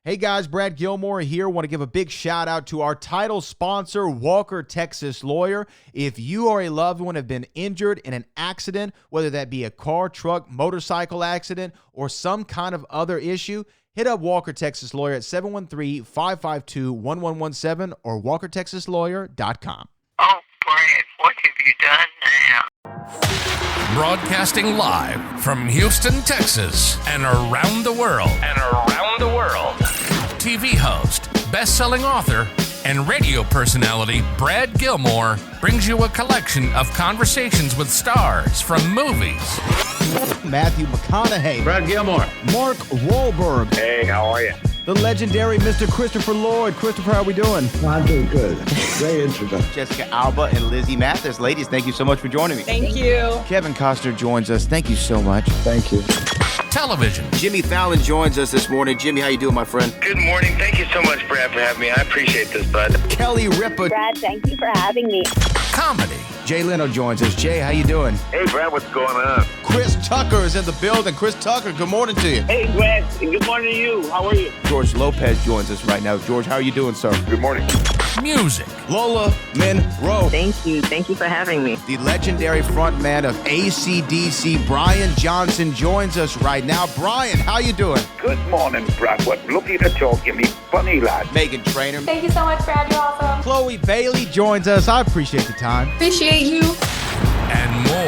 Hey guys, Brad Gilmore here. Want to give a big shout out to our title sponsor, Walker Texas Lawyer. If you or a loved one have been injured in an accident, whether that be a car, truck, motorcycle accident, or some kind of other issue, hit up Walker Texas Lawyer at 713-552-1117 or walkertexaslawyer.com. Oh, Brad, what have you done now? Broadcasting live from Houston, Texas, and around the world. TV host, best-selling author, and radio personality Brad Gilmore brings you a collection of conversations with stars from movies. Matthew McConaughey. Brad Gilmore. Mark Wahlberg. Hey, how are you? The legendary Mr. Christopher Lloyd. Christopher, how are we doing? I'm doing good. Great introduction. Jessica Alba and Lizzie Mathis. Ladies, thank you so much for joining me. Thank you. Kevin Costner joins us. Thank you so much. Thank you. Television. Jimmy Fallon joins us this morning. Jimmy, how you doing, my friend? Good morning. Thank you so much, Brad, for having me. I appreciate this, bud. Kelly Ripa. Brad, thank you for having me. Comedy. Jay Leno joins us. Jay, how you doing? Hey, Brad, what's going on? Chris Tucker is in the building. Chris Tucker, good morning to you. Hey, Brad, and good morning to you. How are you? George Lopez joins us right now. George, how are you doing, sir? Good morning. Music. Lola Monroe. Thank you. Thank you for having me. The legendary frontman of AC/DC, Brian Johnson, joins us right now. Brian, how you doing? Good morning, Brad. What lovely to talk. You me funny lad. Megan Trainor. Thank you so much, Brad. You're awesome. Chloe Bailey joins us. I appreciate the time. Appreciate you. And more.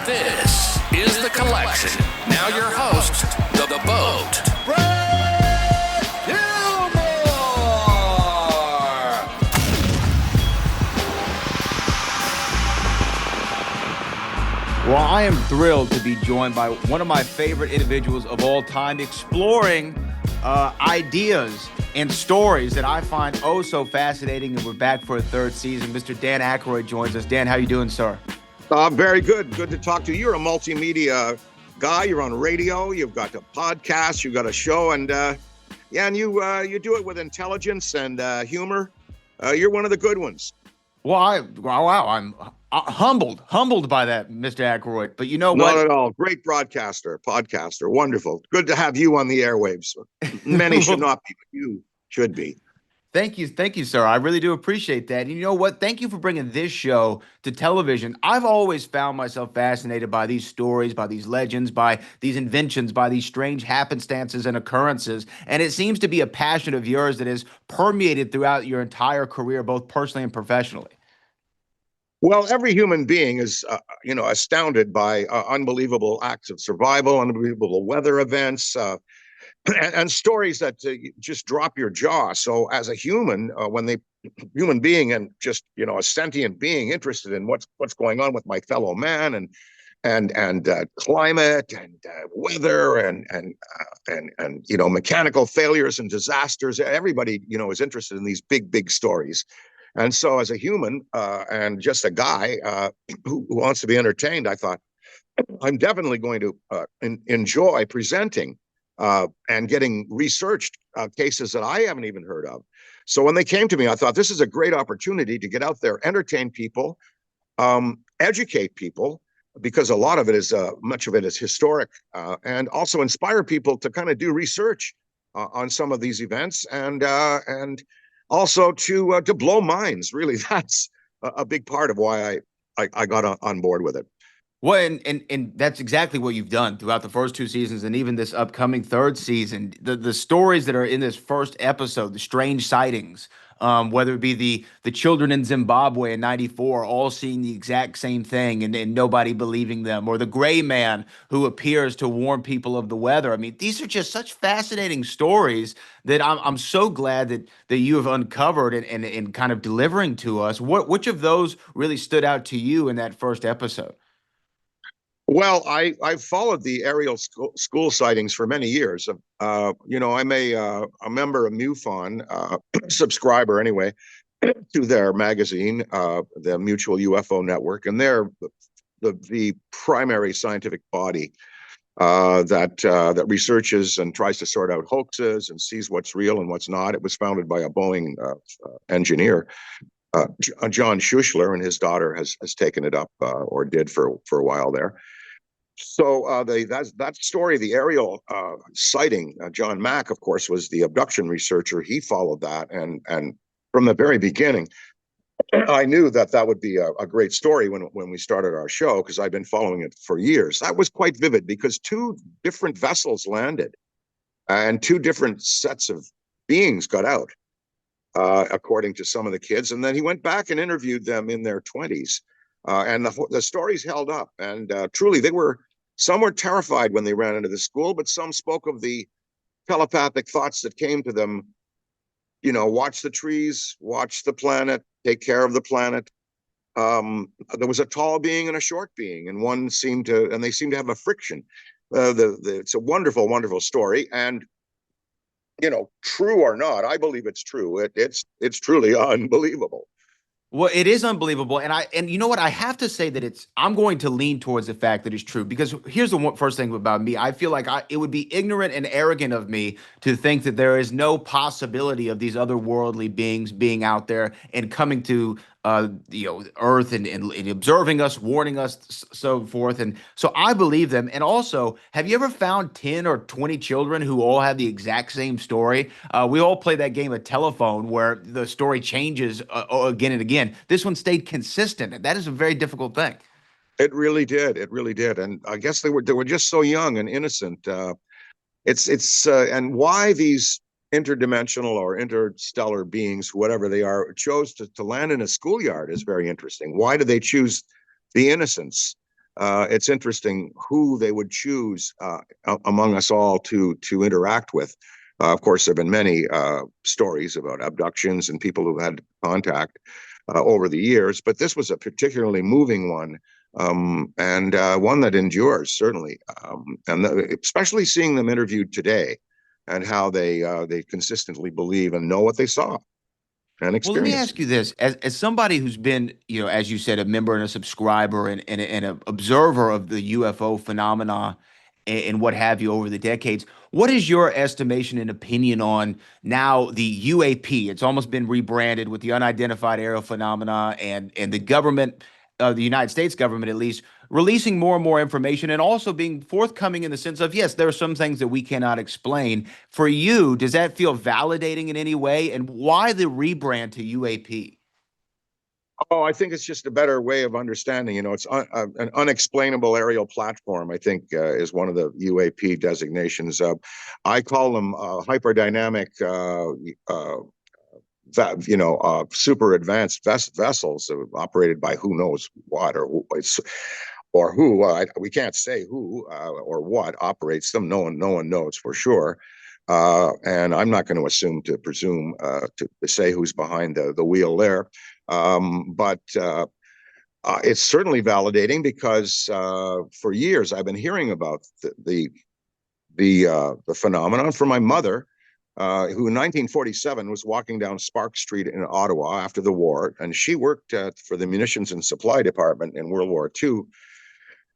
This is The Collection. Now your host, The Boat. Brad Gilmore! Well, I am thrilled to be joined by one of my favorite individuals of all time, exploring ideas and stories that I find oh so fascinating. And we're back for a third season. Mr. Dan Aykroyd joins us. Dan, how you doing, sir? Very good. Good to talk to you. You're a multimedia guy. You're on radio. You've got a podcast. You've got a show, and you do it with intelligence and humor. You're one of the good ones. Well, I'm humbled by that, Mr. Aykroyd. But you know what? Not at all. Great podcaster. Wonderful. Good to have you on the airwaves. Many should not be, but you should be. Thank you, sir. I really do appreciate that. And you know what? Thank you for bringing this show to television. I've always found myself fascinated by these stories, by these legends, by these inventions, by these strange happenstances and occurrences. And it seems to be a passion of yours that is permeated throughout your entire career, both personally and professionally. Well, every human being is, astounded by unbelievable acts of survival, unbelievable weather events, and stories that just drop your jaw. So as a human, human being and just, a sentient being interested in what's going on with my fellow man and climate and weather and mechanical failures and disasters, everybody, is interested in these big stories. And so as a human and just a guy who wants to be entertained, I thought I'm definitely going to enjoy presenting and getting researched cases that I haven't even heard of. So when they came to me, I thought this is a great opportunity to get out there, entertain people, educate people, because a lot of it is, much of it is historic, and also inspire people to kind of do research on some of these events, and also to blow minds. Really, that's a big part of why I got on board with it. Well, and that's exactly what you've done throughout the first two seasons and even this upcoming third season. The stories that are in this first episode, the strange sightings, whether it be the children in Zimbabwe in '94 all seeing the exact same thing and nobody believing them, or the gray man who appears to warn people of the weather. I mean, these are just such fascinating stories that I'm so glad that you have uncovered and kind of delivering to us. Which of those really stood out to you in that first episode? Well, I've followed the aerial school sightings for many years. I'm a member of MUFON, subscriber anyway, to their magazine, the Mutual UFO Network, and they're the primary scientific body that researches and tries to sort out hoaxes and sees what's real and what's not. It was founded by a Boeing engineer, John Schuessler, and his daughter has taken it up, or did for a while there. So that story, the aerial sighting, John Mack, of course, was the abduction researcher. He followed that, and from the very beginning, I knew that would be a great story when we started our show, because I've been following it for years. That was quite vivid because two different vessels landed, and two different sets of beings got out, according to some of the kids. And then he went back and interviewed them in their 20s, and the stories held up. And truly, some were terrified when they ran into the school, but some spoke of the telepathic thoughts that came to them. Watch the trees, watch the planet, take care of the planet. There was a tall being and a short being, and they seemed to have a friction. It's a wonderful, wonderful story, and true or not, I believe it's true. It's truly unbelievable. Well, it is unbelievable, and you know what? I have to say that I'm going to lean towards the fact that it's true, because here's the first thing about me. I feel like it would be ignorant and arrogant of me to think that there is no possibility of these otherworldly beings being out there and coming to Earth and observing us, warning us, so forth. And so I believe them. And also, have you ever found 10 or 20 children who all have the exact same story? We all play that game of telephone where the story changes again and again. This one stayed consistent. That is a very difficult thing. It really did. It really did. And I guess they were just so young and innocent. And why these interdimensional or interstellar beings, whatever they are, chose to land in a schoolyard is very interesting. Why do they choose the innocents? It's interesting who they would choose among us all to interact with. Of course, there have been many stories about abductions and people who had contact over the years, but this was a particularly moving one, and one that endures, certainly. Especially seeing them interviewed today, and how they consistently believe and know what they saw and experienced. Well, let me ask you this: as somebody who's been, as you said, a member and a subscriber and an observer of the UFO phenomena and what have you over the decades, what is your estimation and opinion on now the UAP? It's almost been rebranded with the unidentified aerial phenomena, and the government, the United States government at least, releasing more and more information, and also being forthcoming in the sense of, yes, there are some things that we cannot explain. For you, does that feel validating in any way? And why the rebrand to UAP? Oh, I think it's just a better way of understanding. It's an unexplainable aerial platform, I think, is one of the UAP designations. I call them hyperdynamic, super advanced vessels operated by who knows what or who. We can't say who or what operates them. No one knows for sure. And I'm not going to presume to say who's behind the wheel there. But it's certainly validating, because for years I've been hearing about the phenomenon from my mother, who in 1947 was walking down Spark Street in Ottawa after the war, and she worked for the Munitions and Supply Department in World War II.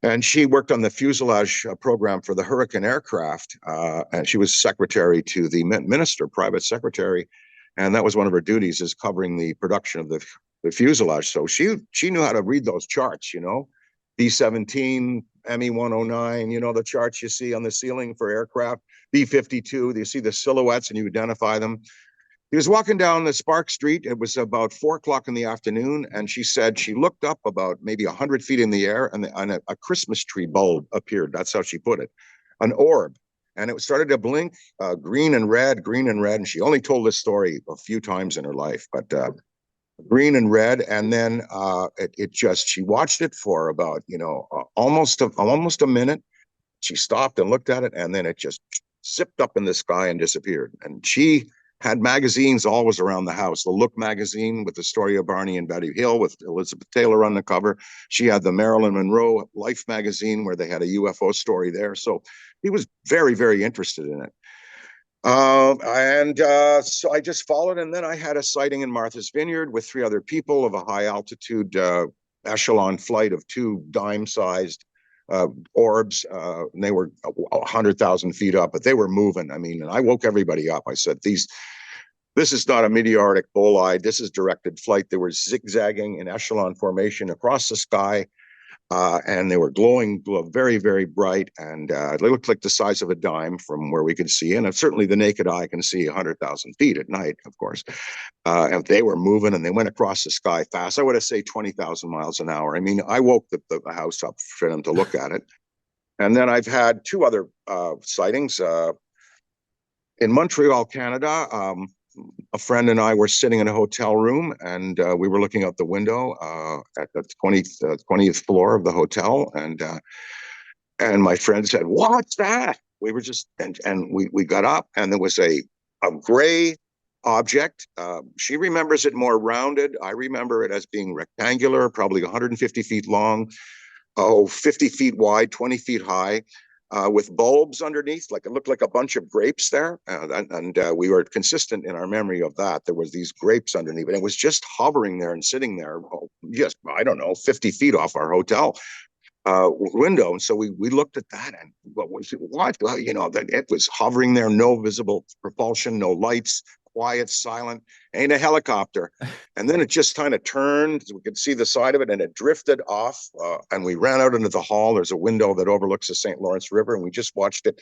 And she worked on the fuselage program for the Hurricane aircraft, and she was secretary to the minister, private secretary, and that was one of her duties, is covering the production of the fuselage. So she knew how to read those charts, B-17, ME-109, the charts you see on the ceiling for aircraft, B-52, you see the silhouettes and you identify them. He was walking down the Spark Street. It was about 4 o'clock in the afternoon, and she said she looked up about maybe 100 feet in the air, and a Christmas tree bulb appeared. That's how she put it, an orb. And it started to blink, green and red. And she only told this story a few times in her life, but green and red. And then she watched it for about, almost a minute. She stopped and looked at it, and then it just zipped up in the sky and disappeared. And she had magazines always around the house. The Look magazine with the story of Barney and Betty Hill with Elizabeth Taylor on the cover. She had the Marilyn Monroe Life magazine where they had a UFO story there. So he was very, very interested in it. So I just followed, and then I had a sighting in Martha's Vineyard with 3 other people of a high altitude echelon flight of 2 dime-sized orbs. And they were 100,000 feet up, but they were moving. And I woke everybody up. I said, this is not a meteoric bolide. This is directed flight. They were zigzagging in echelon formation across the sky. and they were glowing very, very bright, and they looked like the size of a dime from where we could see. And certainly the naked eye can see 100,000 feet at night, of course. And they were moving, and they went across the sky fast. I would have said 20,000 miles an hour. I mean, I woke the house up for them to look at it. And then I've had two other sightings. In Montreal, Canada, a friend and I were sitting in a hotel room, and we were looking out the window at the 20th floor of the hotel, and my friend said, "What's that?" We were just and we got up, and there was a gray object. She remembers it more rounded. I remember it as being rectangular, probably 150 feet long, 50 feet wide, 20 feet high. With bulbs underneath, like it looked like a bunch of grapes there, and we were consistent in our memory of that. There was these grapes underneath, and it was just hovering there and sitting there, just I don't know, 50 feet off our hotel window. And so we looked at that, and what? Well, that it was hovering there, no visible propulsion, no lights, quiet, silent, ain't a helicopter. And then it just kind of turned. We could see the side of it, and it drifted off. And we ran out into the hall. There's a window that overlooks the St. Lawrence River, and we just watched it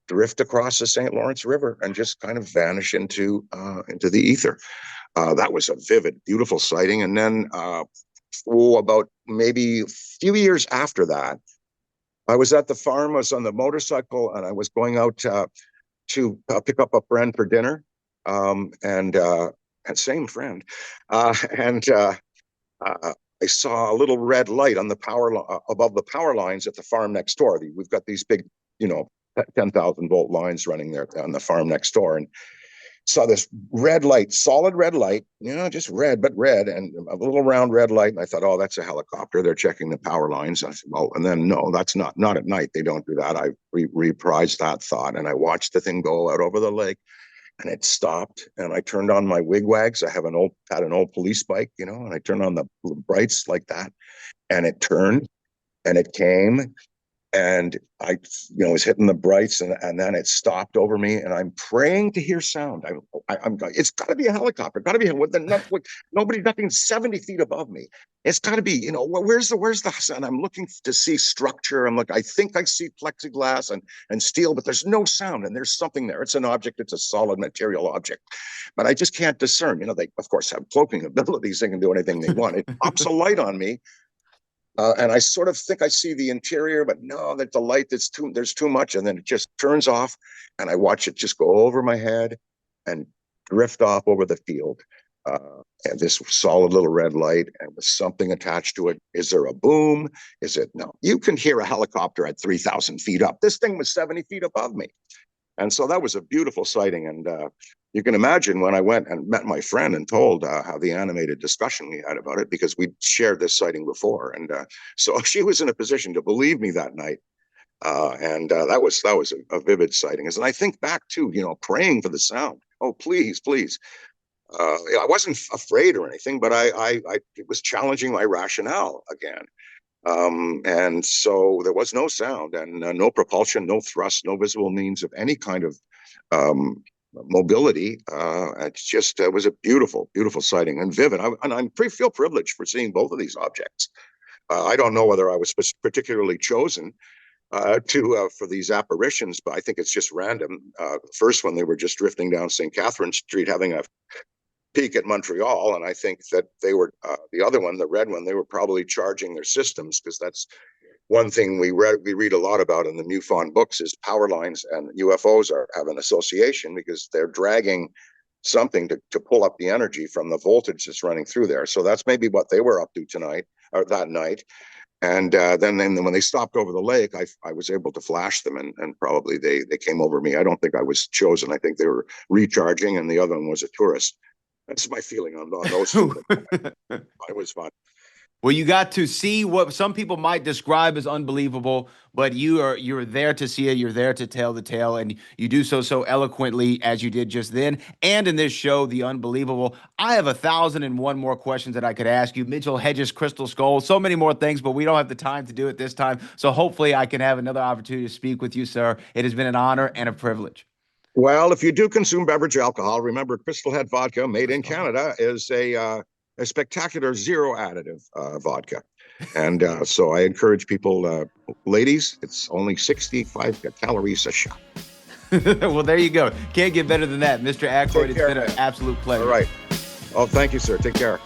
drift across the St. Lawrence River and just kind of vanish into the ether. That was a vivid, beautiful sighting. And then about maybe a few years after that, I was at the farm. I was on the motorcycle, and I was going out to pick up a friend for dinner. And same friend, and I saw a little red light on the above the power lines at the farm next door. We've got these big, 10,000 volt lines running there on the farm next door, and saw this red light, solid red light, just red, but red, and a little round red light. And I thought, oh, that's a helicopter. They're checking the power lines. I said, well, and then no, that's not at night. They don't do that. I reprised that thought, and I watched the thing go out over the lake. And it stopped, and I turned on my wigwags. I had an old police bike, and I turned on the brights like that, and it turned, and it came, and I, was hitting the brights, and then it stopped over me, and I'm praying to hear sound. I'm it's got to be a helicopter, got to be nothing 70 feet above me. It's got to be, where's the sound? I'm looking to see structure. I think I see plexiglass and steel, but there's no sound, and there's something there. It's an object. It's a solid material object, but I just can't discern. They of course have cloaking abilities. They can do anything they want. It pops a light on me. And I sort of think I see the interior, but no, that the light, there's too much. And then it just turns off, and I watch it just go over my head and drift off over the field. And this solid little red light, and with something attached to it. Is there a boom? Is it? No, you can hear a helicopter at 3,000 feet up. This thing was 70 feet above me. And so that was a beautiful sighting. And you can imagine when I went and met my friend and told how the animated discussion we had about it, because we'd shared this sighting before. And so she was in a position to believe me that night. And that was a vivid sighting. And I think back to, praying for the sound. Oh, please, please. I wasn't afraid or anything, but it was challenging my rationale again. And so there was no sound and no propulsion, no thrust, no visible means of any kind of mobility. It was a beautiful, beautiful sighting and vivid. I feel privileged for seeing both of these objects. I don't know whether I was particularly chosen for these apparitions, but I think it's just random. First one, they were just drifting down St. Catherine Street, having a peak at Montreal, and I think that they were the other one, the red one, they were probably charging their systems, because that's one thing we read a lot about in the MUFON books is power lines and UFOs have an association, because they're dragging something to pull up the energy from the voltage that's running through there. So that's maybe what they were up to tonight or that night. And then when they stopped over the lake, I was able to flash them, and probably they came over me. I don't think I was chosen. I think they were recharging, and the other one was a tourist. That's my feeling on those two. It was fun. Well, you got to see what some people might describe as unbelievable, but you're there to see it. You're there to tell the tale, and you do so eloquently as you did just then. And in this show, the unbelievable. I have 1,001 more questions that I could ask you. Mitchell Hedges, Crystal Skull, so many more things, but we don't have the time to do it this time. So hopefully I can have another opportunity to speak with you, sir. It has been an honor and a privilege. Well, if you do consume beverage alcohol, remember Crystal Head vodka, made in Canada, is a spectacular zero additive vodka. And so I encourage people, ladies, it's only 65 calories a shot. Well, there you go. Can't get better than that. Mr. Aykroyd, it's care, been an man. absolute pleasure. All right. Oh, thank you, sir. Take care.